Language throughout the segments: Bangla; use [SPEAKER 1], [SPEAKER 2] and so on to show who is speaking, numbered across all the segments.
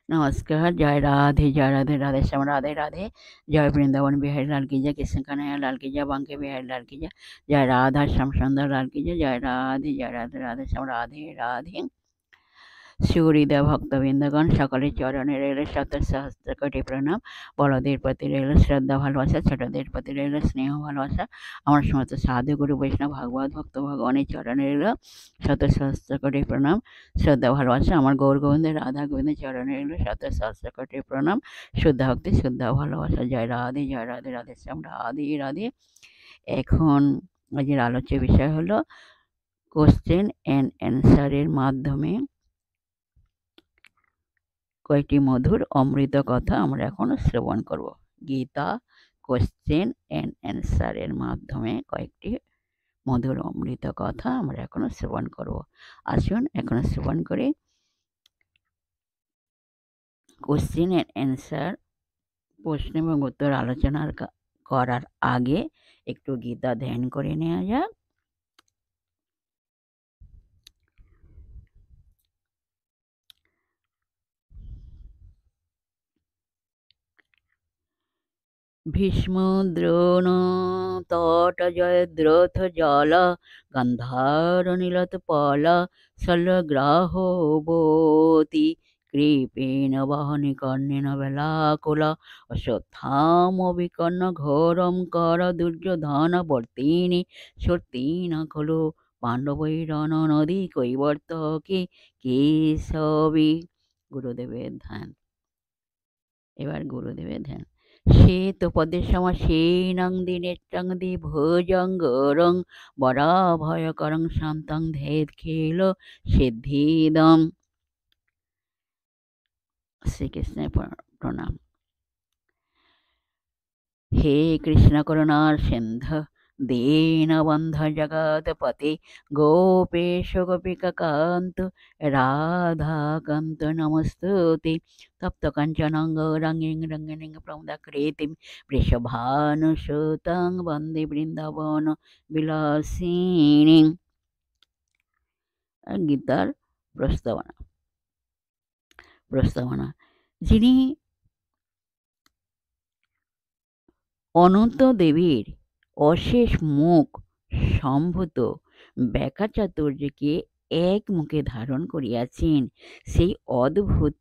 [SPEAKER 1] नमस्कार, जय राधे, जय राधे, राधे श्याम, राधे राधे। जय वृंदावन बिहारी लाल की जय, कृष्ण कन्हैया लाल की जय, बांके बिहारी लाल की जय, जय राधा श्याम सुंदर लाल की जय, जय राधे, जय राधे, राधे श्याम, राधे राधे। সুহৃদয় ভক্তবৃন্দগণ, সকলের চরণে রইল শত সহস্র কোটি প্রণাম। বড়দের প্রতি রইল শ্রদ্ধা ভালোবাসা, ছোটদের প্রতি রইল স্নেহ ভালোবাসা। আমার সমস্ত সাধু গুরু বৈষ্ণব ভাগবত ভক্ত ভগবানের চরণে রইল শত সহস্র কোটি প্রণাম, শ্রদ্ধা ভালোবাসা। আমার গৌর গোবিন্দের রাধা গোবিন্দের চরণে রইল শত সহস্র কোটি প্রণাম, শুদ্ধা ভক্তি, শুদ্ধা ভালোবাসা। জয় রাধে, জয় রাধে, রাধে শ্যাম, রাধে রাধে। এখন আজকের আলোচ্য বিষয় হলো কোশ্চেন অ্যান্ড অ্যান্সারের মাধ্যমে কয়েকটি মধুর অমৃত কথা আমরা এখন শ্রবণ করব। গীতা কোশ্চেন অ্যান্ড অ্যান্সারের মাধ্যমে কয়েকটি মধুর অমৃত কথা আমরা এখন শ্রবণ করব। আসুন এখন শ্রবণ করি। কোশ্চেন অ্যান্ড অ্যান্সার, প্রশ্ন এবং উত্তর আলোচনা করার আগে একটু গীতা ধ্যান করে নেওয়া যাক। ভীষ্ম দ্রোণ তট জয়দ্রথ জল গন্ধার নীলোৎপল শল্যগ্রাহবতী কৃপেণ বহনি কর্ণেন বেলাকুল অশ্বত্থাম বিকর্ণ ঘোরম কর দুর্যোধন বর্তিনি সর্তিন খলু পাণ্ডবৈরণ নদী কৈবর্তকে কেশবী। গুরুদেবের ধ্যান। এবার গুরুদেবের ধ্যান। শ্বেতপদ্মসমাসীনং দিনেত্রং দ্বিভুজঙ্গরং বরাভয়করং শান্তং ধেৎখিল সিদ্ধিদম। শ্রীকৃষ্ণের প্রণাম। হে কৃষ্ণ করুণার সিন্ধু দীনবন্ধ জগৎপতে গোপেশ গোপিকান্ত রাধাকান্ত নমস্তুতে। তপ্ত কাঞ্চনং গৌরাঙ্গীং রঙ্গিনীং প্রমদাকৃতিং বৃষভানুসুতং বন্দে বৃন্দাবন বিলাসিনীং। গীতার প্রস্তাবনা। যিনি অনন্ত দেবীর অশেষ মুখ সম্ভূত ব্যাখ্যা চাতুর্যকে এক মুখে ধারণ করিয়াছেন, সেই অদ্ভুত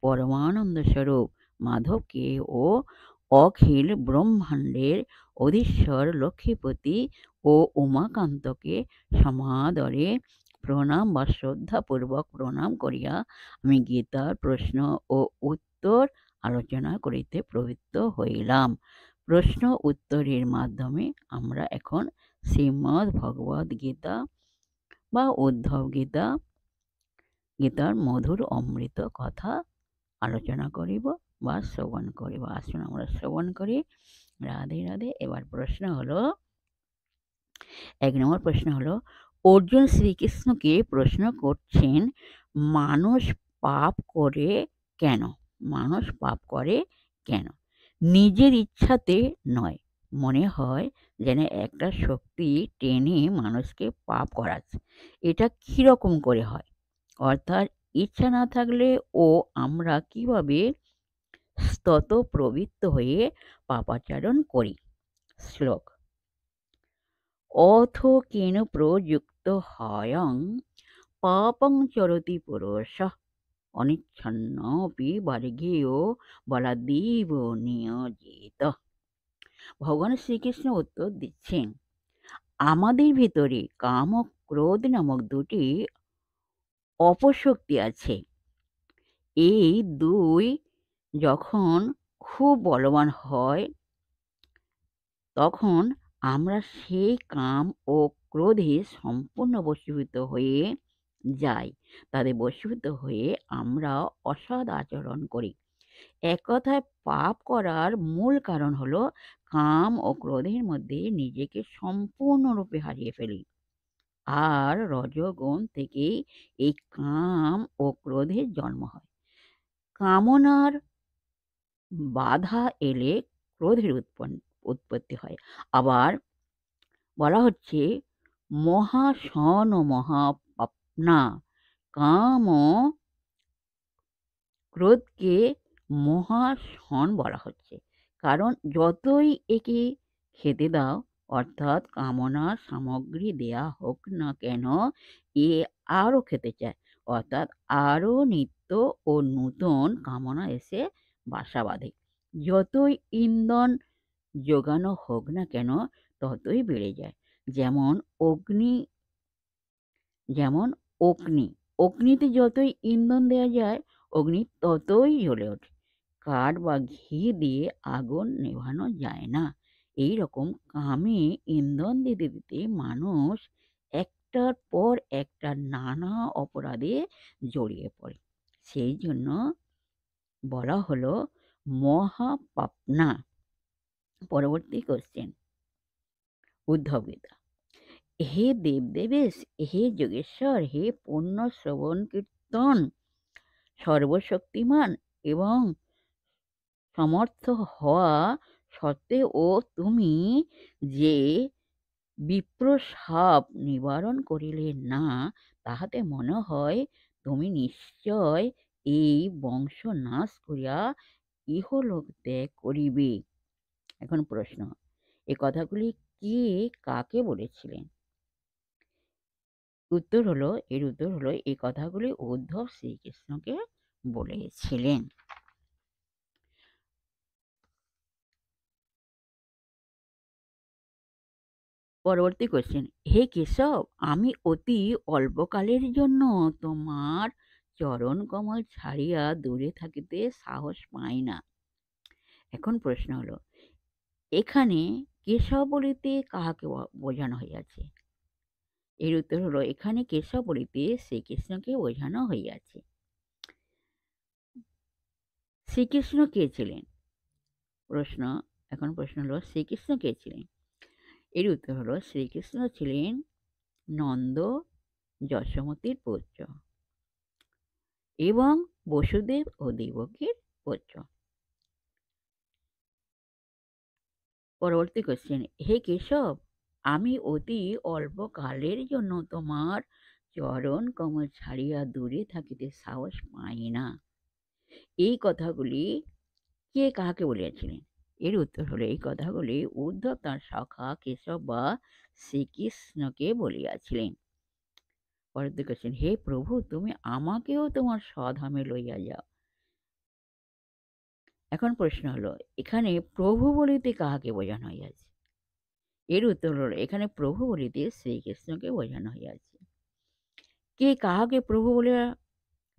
[SPEAKER 1] পরমানন্দ স্বরূপ মাধবকে ও অখিল ব্রহ্মাণ্ডের অধীশ্বর লক্ষ্মীপতি ও উমাকান্তকে সমাদরে প্রণাম বা শ্রদ্ধাপূর্বক প্রণাম করিয়া আমি গীতার প্রশ্ন ও উত্তর আলোচনা করিতে প্রবৃত্ত হইলাম। প্রশ্ন উত্তরের মাধ্যমে আমরা এখন শ্রীমদ্ ভগবদ গীতা বা উদ্ধব গীতার মধুর অমৃত কথা আলোচনা করিব বা শ্রবণ করিব। আসুন আমরা শ্রবণ করি। রাধে রাধে। এবার প্রশ্ন হলো, 1 নম্বর প্রশ্ন হলো, অর্জুন শ্রীকৃষ্ণকে প্রশ্ন করছেন, মানুষ পাপ করে কেন? মানুষ পাপ করে কেন? নিজের ইচ্ছাতে নয়, মনে হয় যেন একটা শক্তি টেনে মানুষকে পাপ করাচ্ছে। এটা কিরকম করে হয়? অর্থাৎ ইচ্ছা না থাকলে ও আমরা কিভাবে স্ততঃপ্রবৃত্ত হয়ে পাপাচরণ করি। শ্লোক। অথ কেন প্রযুক্ত হয়ং পাপং চরতি পুরুষঃ অনিচ্ছন্নপি বর্গেয় বলাদিব নিয়োজিত। ভগবান শ্রীকৃষ্ণ উত্তর দিচ্ছেন, আমাদের ভিতরে কাম ও ক্রোধ নামক দুটি অপশক্তি আছে। এই দুই যখন খুব বলবান হয় তখন আমরা সেই কাম ও ক্রোধে সম্পূর্ণ বশীভূত হয়ে যাই। তাদের বশীভূত হয়ে আমরা অসৎ আচরণ করি। এক কথায় পাপ করার মূল কারণ হলো কাম ও ক্রোধের মধ্যে নিজেকে সম্পূর্ণরূপে হারিয়ে ফেলি। আর রজোগুণ থেকেই এই কাম ও ক্রোধের জন্ম হয়। কামনার বাধা এলে ক্রোধের উৎপত্তি হয়। আবার বলা হচ্ছে, মহাশন মহাপাপ্না কাম ক্রোধকে মহাশন বলা হচ্ছে, কারণ যতই একে খেতে দাও, অর্থাৎ কামনার সামগ্রী দেয়া হোক না কেন, এ আরও খেতে চায়, অর্থাৎ আরও নিত্য ও নূতন কামনা এসে বাসা বাঁধে। যতই ইন্ধন যোগানো হোক না কেন, ততই বেড়ে যায়। যেমন অগ্নি যেমন অগ্নি অগ্নিতে যতই ইন্ধন দেওয়া যায়, অগ্নি ততই জ্বলে ওঠে। কাঠ বা ঘি দিয়ে আগুন নেভানো যায় না। এই রকম কামে ইন্ধন দিতে দিতে মানুষ একটার পর একটা নানা অপরাধে জড়িয়ে পড়ে। সেই জন্য বলা হলো মহাপাপনা। পরবর্তী কোশ্চেন, উদ্ধব গীতা। হে দেবদেবেশ, হে যোগেশ্বর, হে পুণ্য শ্রবণ কীর্তন সর্বশক্তিমান এবং সমর্থ হওয়া সত্ত্বেও তুমি যে বিপ্রসাপ নিবারণ করিলে না, তাহাতে মনে হয় তুমি নিশ্চয় এই বংশ নাশ করিয়া ইহলোক ত্যাগ করিবে। এখন প্রশ্ন, এ কথাগুলি কে কাকে বলেছিলেন? এর উত্তর হলো এই কথাগুলি উদ্ধব শ্রীকৃষ্ণকে বলেছিলেন। পরবর্তী কোশ্চেন, হে কেশব, আমি অতি অল্পকালের জন্য তোমার চরণ কমল ছাড়িয়া দূরে থাকিতে সাহস পাই না। এখন প্রশ্ন হলো, এখানে কেশব বলিতে কাহাকে বোঝানো হইয়াছে? এর উত্তর হলো, এখানে কেশব বলিতে শ্রীকৃষ্ণকে বোঝানো হইয়াছে। শ্রীকৃষ্ণ কে ছিলেন? এখন প্রশ্ন হলো, শ্রীকৃষ্ণ কে ছিলেন? এর উত্তর হলো, শ্রীকৃষ্ণ ছিলেন নন্দ যশোমতীর পুত্র এবং বসুদেব ও দেবকীর পুত্র। পরবর্তী কোশ্চেন, হে কেশব, আমি অতি অল্প কালের জন্য তোমার চরণ কমল ছাড়িয়া দূরে থাকিতে সাহস পাই না। এই কথাগুলি কে কাহাকে বলিয়াছিলেন? এর উত্তর হলো, এই কথাগুলি উদ্ধব তাঁর সখা কেশব বা শ্রীকৃষ্ণকে বলিয়াছিলেন। পরবর্তী কোশ্চেন, হে প্রভু, তুমি আমাকেও তোমার স্বধামে লইয়া যাও। এখন প্রশ্ন হলো, এখানে প্রভু বলিতে কাহাকে বোঝানো হইয়াছে? এর উত্তর হলো, এখানে প্রভু বলিতে শ্রীকৃষ্ণকে বোঝানো হইয়াছে। কে কাহাকে প্রভু বলিয়া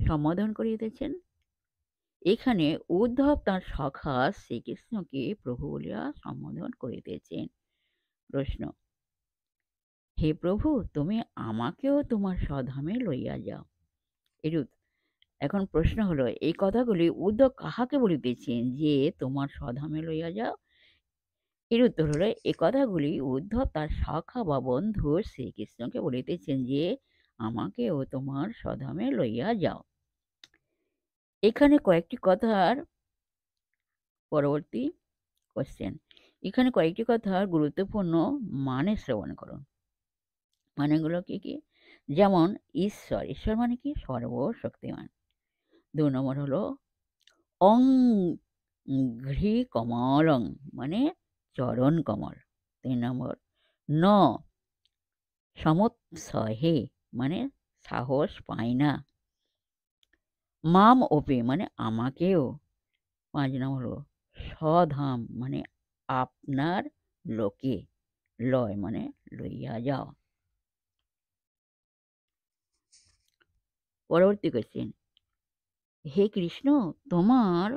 [SPEAKER 1] সম্বোধন করিতেছেন? এখানে উদ্ধব তাঁর সখা শ্রীকৃষ্ণকে প্রভু বলিয়া সম্বোধন করিতেছেন। প্রশ্ন, হে প্রভু, তুমি আমাকেও তোমার স্বধামে লইয়া যাও। এখন প্রশ্ন হলো, এই কথাগুলি উদ্ধব কাহাকে বলিতেছেন যে তোমার স্বধামে লইয়া যাও? এর উত্তর হলো, এই কথাগুলি উদ্ধব তার সখা বা বন্ধু শ্রীকৃষ্ণকে বলিতেছেন যে আমাকেও তোমার স্বধামে লইয়া যাও। এখানে কয়েকটি কথার পরবর্তী কোশ্চেন, এখানে কয়েকটি কথার গুরুত্বপূর্ণ মানে শ্রবণ করুন। মানেগুলো কি কি? যেমন ঈশ্বর মানে কি? সর্বশক্তিমান। 2 নম্বর হলো অং ঘ্রি কমলং মানে চরণ কমল। 3 নম্বর ন সমৎসহে মানে সাহস পাই না। মাম ওপে মানে আমাকেও। 5 নম্বর হলো স্বধাম মানে আপনার লোকে। লয় মানে লইয়া যাও। পরবর্তী কোশ্চেন, হে কৃষ্ণ, তোমার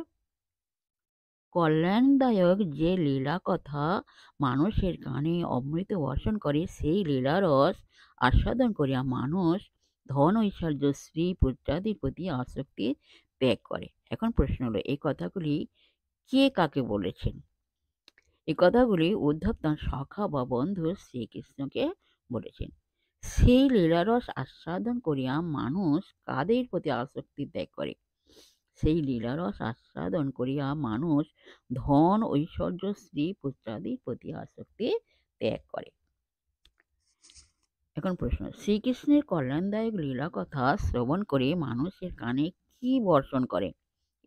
[SPEAKER 1] কল্যাণদায়ক যে লীলা কথা মানুষের কানে অমৃত বর্ষণ করে, সেই লীলারস আস্বাদন করিয়া মানুষ ধন ঐশ্বর্য স্ত্রী পুত্রাদির প্রতি আসক্তি ত্যাগ করে। এখন প্রশ্ন হলো, এই কথাগুলি কে কাকে বলেছেন? এই কথাগুলি উদ্ধব তাঁর সখা বা বন্ধু শ্রীকৃষ্ণকে বলেছেন। সেই লীলারস আস্বাদন করিয়া মানুষ কাদের প্রতি আসক্তি ত্যাগ করে? সেই লীলারস আস্বাদন করিয়া মানুষ ধন ঐশ্বর্য স্ত্রী পুত্রাদির প্রতি আসক্তি ত্যাগ করে। এখন প্রশ্ন, শ্রীকৃষ্ণের কল্যাণদায়ক লীলা কথা শ্রবণ করে মানুষের কানে কি বর্ষণ করে?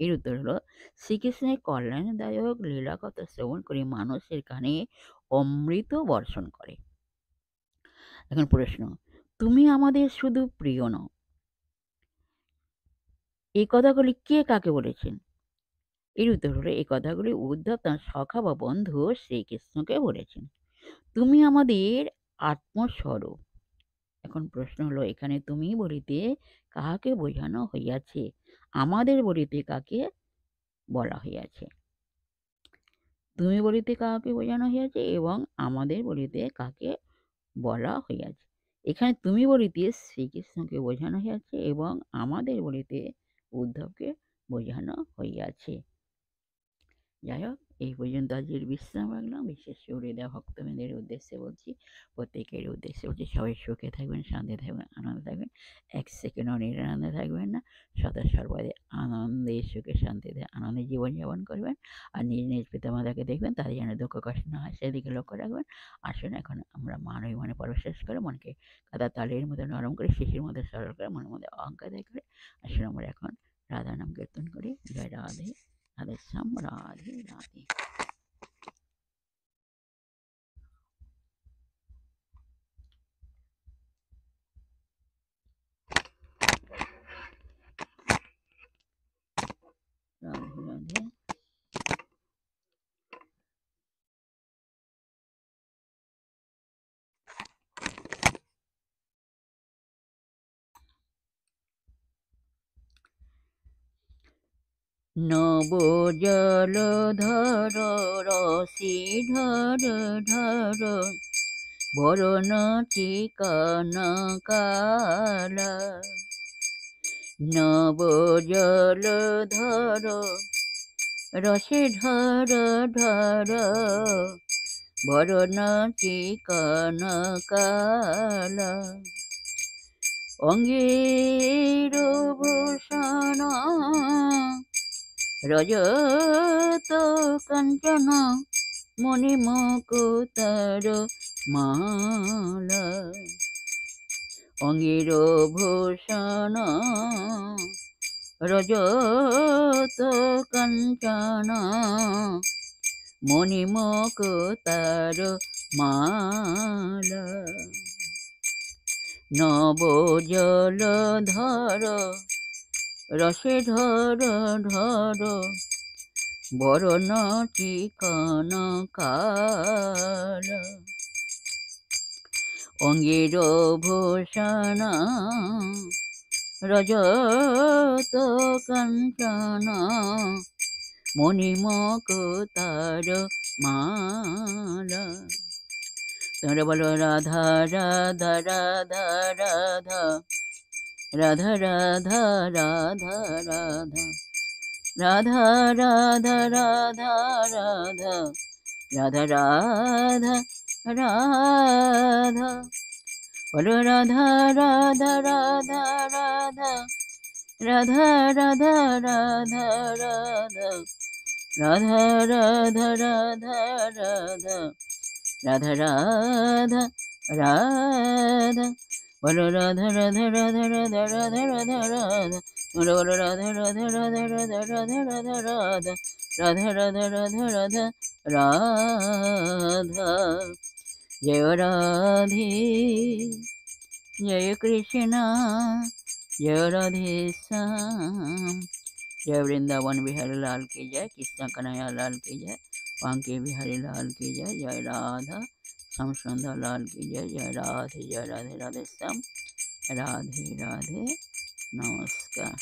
[SPEAKER 1] এর উত্তর হলো শ্রীকৃষ্ণের কল্যাণদায়ক লীলাকথা শ্রবণ করে মানুষের কানে অমৃত বর্ষণ করে। এখন প্রশ্ন, তুমি আমাদের শুধু প্রিয় নও, এই কথাগুলি কে কাকে বলেছেন? এর উত্তর হলো এই কথাগুলি উদ্ধব তাঁর সখা বা বন্ধু শ্রীকৃষ্ণকে বলেছেন। তুমি আমাদের আত্মস্বরূপ। এখন প্রশ্ন হলো, এখানে তুমি বলিতে কাহাকে বোঝানো হইয়াছে? আমাদের বলিতে কাকে বলা হইয়াছে? তুমি বলিতে কাহাকে বোঝানো হইয়াছে এবং আমাদের বলিতে কাকে বলা হইয়াছে? এখানে তুমি বলিতে শ্রীকৃষ্ণকে বোঝানো হইয়াছে এবং আমাদের বলিতে উদ্ধবকে বোঝানো হইয়াছে। যাই হোক, এই পর্যন্ত আজকের বিশ্রাম রাখলাম। বিশেষ করে হৃদয় ভক্তবৃন্দের উদ্দেশ্যে বলছি, প্রত্যেকের উদ্দেশ্যে বলছি, সবাই সুখে থাকবেন, শান্তি থাকবেন, আনন্দে থাকবেন, এক সেকেন্ডও নিরানন্দে থাকবেন না, সদা সর্বদাই আনন্দে সুখে শান্তিতে আনন্দে জীবনযাপন করবেন। আর নিজ নিজ পিতামাতাকে দেখবেন, তাদের যেন দুঃখ কষ্ট না হয় সেদিকে লক্ষ্য রাখবেন। আসুন এখন আমরা মানবী মনে প্রবেশ করে মনকে কাদা তালের মতো নরম করে, শিশির মধ্যে সরল করে, মনের মধ্যে অহংকার করে আসুন আমরা এখন রাধা নাম কীর্তন করি। জয় রাধে রাধে শ্যাম, রাধে রাধে। রাধে রাধে। নব জলধর রসি ধর ধর, বরণ চিকন কালা। নব জলধর রসে ধর ধর, বরণ চিকন কালা। অঙ্গের ভূষণ রজত কাঞ্চন, মণিমকুতার মালা। অঙ্গের ভূষণ রজত কাঞ্চন, মণিমকুতার মালা। নব জলধর রসে ধর ধর, বরণ চিকন কালা। অঙ্গের ভূষণ রজত কাঞ্চন, মণিমকুতার মালা। তোমরা বলো রাধা রাধা রাধা রাধা, রাধা রাধা রাধা রাধা, রাধা রাধা রাধা রাধা, রাধা রাধা রাধা। বলো রাধা রাধা রাধা রাধা, রাধা রাধা রাধা রাধা, রাধা রাধা রাধা রাধা, রাধা রাধা রাধা। বলো রাধা রাধা রাধা রাধা রাধা রাধা রাধা, বলো রাধা রাধা রাধা রাধা রাধা রাধা রাধা, রাধা রাধা রাধা রাধা রাধা। জয় রাধে, জয় কৃষ্ণ, জয় রাধে শ্যাম। जय वृंदावन बिहारी लाल की जय, कृष्ण कन्हैया लाल की जय, बांके बिहारी लाल की जय, जय राधा श्याम सुंदर लाल की जय। जय राधे राधे राधे श्याम, राधे राधे, नमस्कार।